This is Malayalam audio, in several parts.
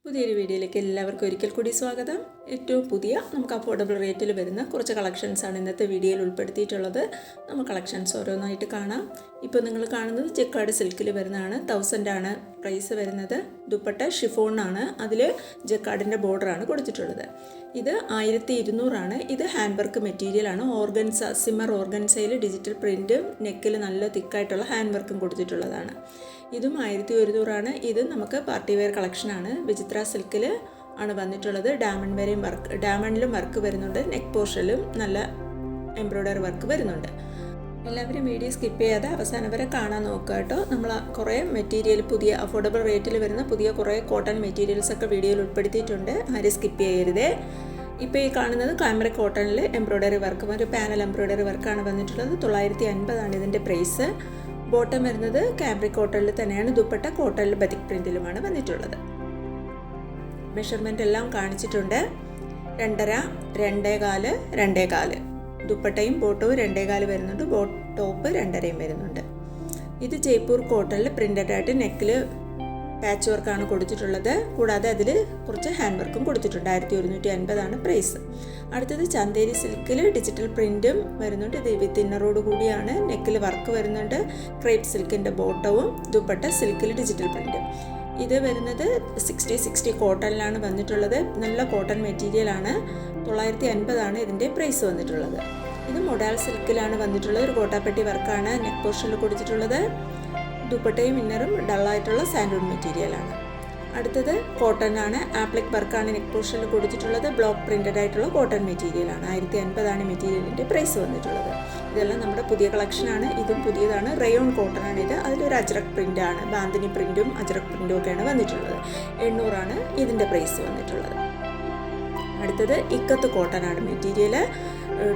പുതിയൊരു വീഡിയോയിലേക്ക് എല്ലാവർക്കും ഒരിക്കൽ കൂടി സ്വാഗതം. ഏറ്റവും പുതിയ നമുക്ക് അഫോർഡബിൾ റേറ്റിൽ വരുന്ന കുറച്ച് കളക്ഷൻസാണ് ഇന്നത്തെ വീഡിയോയിൽ ഉൾപ്പെടുത്തിയിട്ടുള്ളത്. നമുക്ക് കളക്ഷൻസ് ഓരോന്നായിട്ട് കാണാം. ഇപ്പോൾ നിങ്ങൾ കാണുന്നത് ജക്കാർഡ് സിൽക്കിൽ വരുന്നതാണ്. 1000 ആണ് പ്രൈസ് വരുന്നത്. ദുപ്പട്ട ഷിഫോണാണ്, അതിൽ ജക്കാർഡിൻ്റെ ബോർഡറാണ് കൊടുത്തിട്ടുള്ളത്. ഇത് 1200 ആണ്. ഇത് ഹാൻഡ് വർക്ക് മെറ്റീരിയലാണ്. ഓർഗൻസ, സിമ്മർ ഓർഗൻസയിൽ ഡിജിറ്റൽ പ്രിൻറ്റ്, നെക്കിൽ നല്ല തിക്കായിട്ടുള്ള ഹാൻഡ് വർക്കും കൊടുത്തിട്ടുള്ളതാണ്. ഇതും 1100 ആണ്. ഇത് നമുക്ക് പാർട്ടി വെയർ കളക്ഷനാണ്. വിചിത്ര സിൽക്കിൽ ആണ് വന്നിട്ടുള്ളത്. ഡയമണ്ടിലും വർക്ക് വരുന്നുണ്ട്. നെക്ക് പോർഷനിലും നല്ല എംബ്രോയ്ഡറി വർക്ക് വരുന്നുണ്ട്. എല്ലാവരും വീഡിയോ സ്കിപ്പ് ചെയ്യാതെ അവസാനം വരെ കാണാൻ നോക്കുക കേട്ടോ. നമ്മൾ കുറേ മെറ്റീരിയൽ പുതിയ അഫോർഡബിൾ റേറ്റിൽ വരുന്ന പുതിയ കുറേ കോട്ടൺ മെറ്റീരിയൽസൊക്കെ വീഡിയോയിൽ ഉൾപ്പെടുത്തിയിട്ടുണ്ട്. ആരും സ്കിപ്പ് ചെയ്യരുതേ. ഇപ്പോൾ ഈ കാണുന്നത് കാമറ കോട്ടണിൽ എംബ്രോയ്ഡറി വർക്ക്, ഒരു പാനൽ എംബ്രോയ്ഡറി വർക്കാണ് വന്നിട്ടുള്ളത്. 950 ആണ് ഇതിൻ്റെ പ്രൈസ്. ബോട്ടം വരുന്നത് കാംബ്രിക് കോട്ടണിൽ തന്നെയാണ്. ദുപ്പട്ട കോട്ടണിൽ ബതിക് പ്രിൻറ്റിലുമാണ് വന്നിട്ടുള്ളത്. മെഷർമെൻ്റ് എല്ലാം കാണിച്ചിട്ടുണ്ട്. 2.5, 2.25, 2.25. ദുപ്പട്ടയും ബോട്ടവും 2.25 വരുന്നുണ്ട്. ടോപ്പ് 2.5 വരുന്നുണ്ട്. ഇത് ജയ്പൂർ കോട്ടണിൽ പ്രിൻ്റഡ് ആയിട്ട് നെക്കിൽ പാച്ച് വർക്കാണ് കൊടുത്തിട്ടുള്ളത്. കൂടാതെ അതിൽ കുറച്ച് ഹാൻഡ് വർക്കും കൊടുത്തിട്ടുണ്ട്. 1150 ആണ് പ്രൈസ്. അടുത്തത് ചന്തേരി സിൽക്കിൽ ഡിജിറ്റൽ പ്രിൻറ്റും വരുന്നുണ്ട്. ഇത് വിത്ത് ഇന്നറോട് കൂടിയാണ്. നെക്കിൽ വർക്ക് വരുന്നുണ്ട്. ക്രേപ്പ് സിൽക്കിൻ്റെ ബോട്ടവും ദുപ്പട്ട സിൽക്കിൽ ഡിജിറ്റൽ പ്രിൻറ്റും. ഇത് വരുന്നത് 60 കോട്ടണിലാണ് വന്നിട്ടുള്ളത്. നല്ല കോട്ടൺ മെറ്റീരിയലാണ്. 950 ആണ് ഇതിൻ്റെ പ്രൈസ് വന്നിട്ടുള്ളത്. ഇത് മൊഡാൽ സിൽക്കിലാണ് വന്നിട്ടുള്ളത്. ഒരു കോട്ടാപ്പെട്ടി വർക്കാണ് നെക്ക് പോർഷനിൽ കൊടുത്തിട്ടുള്ളത്. ദുപ്പട്ടയും ഇന്നറും ഡള്ളായിട്ടുള്ള സാൻഡൂൺ മെറ്റീരിയലാണ്. അടുത്തത് കോട്ടൺ ആണ്. ആപ്ലിക് വർക്കാണ് നെക്ക് പോർഷനിൽ കൊടുത്തിട്ടുള്ളത്. ബ്ലോക്ക് പ്രിൻറ്റഡ് ആയിട്ടുള്ള കോട്ടൺ മെറ്റീരിയലാണ്. 1050 ആണ് മെറ്റീരിയലിൻ്റെ പ്രൈസ് വന്നിട്ടുള്ളത്. ഇതെല്ലാം നമ്മുടെ പുതിയ കളക്ഷനാണ്. ഇതും പുതിയതാണ്. റയോൺ കോട്ടൺ ആണ് ഇത്. അതിലൊരു അജ്രക് പ്രിൻ്റാണ്, ബാന്തിനി പ്രിൻറ്റും അജ്രക് പ്രിൻറ്റും ഒക്കെയാണ് വന്നിട്ടുള്ളത്. 800 ആണ് ഇതിൻ്റെ പ്രൈസ് വന്നിട്ടുള്ളത്. അടുത്തത് ഇക്കത്ത് കോട്ടൺ ആണ് മെറ്റീരിയൽ.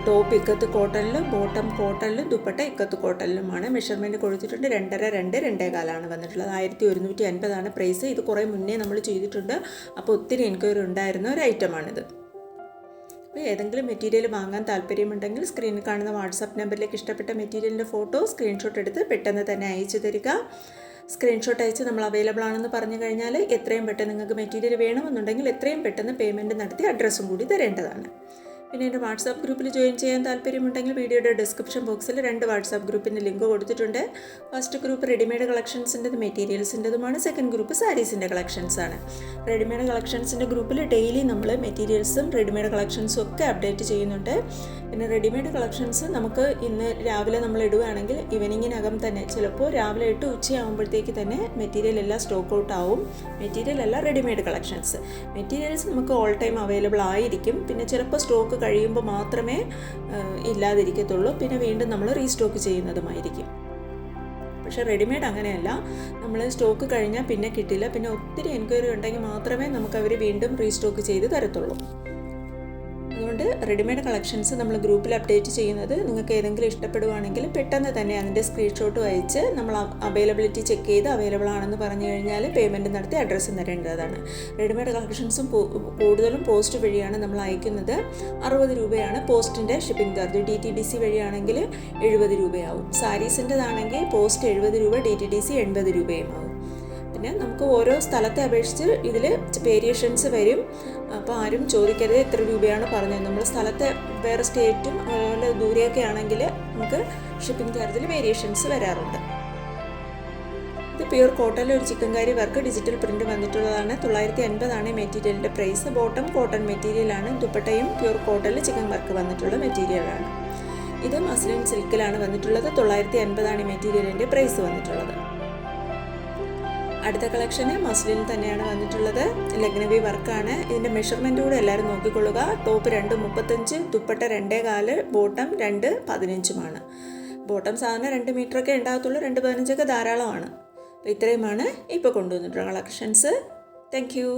ടോപ്പ് ഇക്കത്ത് കോട്ടണിലും ബോട്ടം കോട്ടണിലും ദുപ്പട്ട ഇക്കത്ത് കോട്ടണിലുമാണ്. മെഷർമെൻറ്റ് കൊടുത്തിട്ടുണ്ട്. 2.5, 2, 2.25 ആണ് വന്നിട്ടുള്ളത്. 1150 ആണ് പ്രൈസ്. ഇത് കുറേ മുന്നേ നമ്മൾ ചെയ്തിട്ടുണ്ട്. അപ്പോൾ ഒത്തിരി എൻക്വയറി ഉണ്ടായിരുന്ന ഒരു ഐറ്റമാണിത്. അപ്പോൾ ഏതെങ്കിലും മെറ്റീരിയൽ വാങ്ങാൻ താല്പര്യമുണ്ടെങ്കിൽ സ്ക്രീനിൽ കാണുന്ന വാട്സാപ്പ് നമ്പറിലേക്ക് ഇഷ്ടപ്പെട്ട മെറ്റീരിയലിൻ്റെ ഫോട്ടോ സ്ക്രീൻഷോട്ട് എടുത്ത് പെട്ടെന്ന് തന്നെ അയച്ചു തരിക. സ്ക്രീൻഷോട്ട് അയച്ച് നമ്മൾ അവൈലബിൾ ആണെന്ന് പറഞ്ഞു കഴിഞ്ഞാൽ എത്രയും പെട്ടെന്ന് നിങ്ങൾക്ക് മെറ്റീരിയൽ വേണമെന്നുണ്ടെങ്കിൽ എത്രയും പെട്ടെന്ന് പേയ്മെൻറ്റ് നടത്തി അഡ്രസ്സും കൂടി തരേണ്ടതാണ്. പിന്നെ എൻ്റെ വാട്സാപ്പ് ഗ്രൂപ്പിൽ ജോയിൻ ചെയ്യാൻ താല്പര്യമുണ്ടെങ്കിൽ വീഡിയോയുടെ ഡിസ്ക്രിപ്ഷൻ ബോക്സിൽ 2 വാട്സാപ്പ് ഗ്രൂപ്പിൻ്റെ ലിങ്ക് കൊടുത്തിട്ടുണ്ട്. ഫസ്റ്റ് ഗ്രൂപ്പ് റെഡിമെയ്ഡ് കളക്ഷൻസിൻ്റെത് മെറ്റീരിയൽസിൻ്റെതുമാണ്. സെക്കൻഡ് ഗ്രൂപ്പ് സാരീസിൻ്റെ കളക്ഷൻസാണ്. റെഡിമെയ്ഡ് കളക്ഷൻസിൻ്റെ ഗ്രൂപ്പിൽ ഡെയിലി നമ്മൾ മെറ്റീരിയൽസും റെഡിമെയ്ഡ് കളക്ഷൻസും ഒക്കെ അപ്ഡേറ്റ് ചെയ്യുന്നുണ്ട്. പിന്നെ റെഡിമെയ്ഡ് കളക്ഷൻസ് നമുക്ക് ഇന്ന് രാവിലെ നമ്മൾ ഇടുകയാണെങ്കിൽ ഈവനിങ്ങിനകം തന്നെ, ചിലപ്പോൾ രാവിലെ 8 ഉച്ചയാകുമ്പോഴത്തേക്ക് തന്നെ മെറ്റീരിയൽ എല്ലാം സ്റ്റോക്ക് ഔട്ട് ആവും. മെറ്റീരിയൽ അല്ല, റെഡിമെയ്ഡ് കളക്ഷൻസ്. മെറ്റീരിയൽസ് നമുക്ക് ഓൾ ടൈം അവൈലബിൾ ആയിരിക്കും. പിന്നെ ചിലപ്പോൾ സ്റ്റോക്ക് കഴിയുമ്പോൾ മാത്രമേ ഇല്ലാതിരിക്കത്തുള്ളൂ. പിന്നെ വീണ്ടും നമ്മൾ റീസ്റ്റോക്ക് ചെയ്യുന്നതുമായിരിക്കും. പക്ഷേ റെഡിമെയ്ഡ് അങ്ങനെയല്ല. നമ്മൾ സ്റ്റോക്ക് കഴിഞ്ഞാൽ പിന്നെ കിട്ടില്ല. പിന്നെ ഒത്തിരി എൻക്വയറി ഉണ്ടെങ്കിൽ മാത്രമേ നമുക്ക് അവർ വീണ്ടും റീസ്റ്റോക്ക് ചെയ്ത് തരത്തുള്ളൂ. അതുകൊണ്ട് റെഡിമെയ്ഡ് കളക്ഷൻസ് നമ്മൾ ഗ്രൂപ്പിൽ അപ്ഡേറ്റ് ചെയ്യുന്നത് നിങ്ങൾക്ക് ഏതെങ്കിലും ഇഷ്ടപ്പെടുവാണെങ്കിൽ പെട്ടെന്ന് തന്നെ അതിൻ്റെ സ്ക്രീൻഷോട്ട് അയച്ച് നമ്മൾ അവൈലബിലിറ്റി ചെക്ക് ചെയ്ത് അവൈലബിൾ ആണെന്ന് പറഞ്ഞു കഴിഞ്ഞാൽ പേയ്മെൻറ്റ് നടത്തി അഡ്രസ്സ് തരേണ്ടതാണ്. റെഡിമെയ്ഡ് കളക്ഷൻസും കൂടുതലും പോസ്റ്റ് വഴിയാണ് നമ്മൾ അയക്കുന്നത്. 60 രൂപയാണ് പോസ്റ്റിൻ്റെ ഷിപ്പിംഗ് ചാർജ്. DTDC വഴിയാണെങ്കിൽ 70 രൂപയാവും. സാരീസിൻ്റെതാണെങ്കിൽ പോസ്റ്റ് 70 രൂപ, DTDC 80 രൂപയും ആവും. പിന്നെ നമുക്ക് ഓരോ സ്ഥലത്തെ അപേക്ഷിച്ച് ഇതിൽ വേരിയേഷൻസ് വരും. അപ്പോൾ ആരും ചോദിക്കരുത് എത്ര രൂപയാണ് പറഞ്ഞത്. നമ്മൾ സ്ഥലത്തെ വേറെ സ്റ്റേറ്റും അതുപോലെ ദൂരെയൊക്കെ ആണെങ്കിൽ നമുക്ക് ഷിപ്പിംഗ് ചാർജിൽ വേരിയേഷൻസ് വരാറുണ്ട്. ഇത് പ്യൂർ കോട്ടണിൽ ഒരു ചിക്കൻകാരി വർക്ക് ഡിജിറ്റൽ പ്രിൻറ്റ് വന്നിട്ടുള്ളതാണ്. 950 ആണ് മെറ്റീരിയലിൻ്റെ പ്രൈസ്. ബോട്ടം കോട്ടൺ മെറ്റീരിയലാണ്. ദുപ്പട്ടയും പ്യൂർ കോട്ടണിൽ ചിക്കൻ വർക്ക് വന്നിട്ടുള്ള മെറ്റീരിയലാണ്. ഇത് മസ്ലിൻ സിൽക്കിലാണ് വന്നിട്ടുള്ളത്. 950 ആണ് മെറ്റീരിയലിൻ്റെ പ്രൈസ് വന്നിട്ടുള്ളത്. അടുത്ത കളക്ഷന് മസ്ലിൻ തന്നെയാണ് വന്നിട്ടുള്ളത്. ലഗ്നവി വർക്കാണ്. ഇതിൻ്റെ മെഷർമെൻറ്റ് കൂടെ എല്ലാവരും നോക്കിക്കൊള്ളുക. Top 2.35, dupatta 2.25, bottom 2.15. ബോട്ടം സാധാരണ 2 മീറ്ററൊക്കെ ഉണ്ടാകത്തുള്ളൂ. 2.15 ധാരാളമാണ്. അപ്പോൾ ഇത്രയുമാണ് ഇപ്പോൾ കൊണ്ടുവന്നിട്ടുള്ള കളക്ഷൻസ്. Thank you.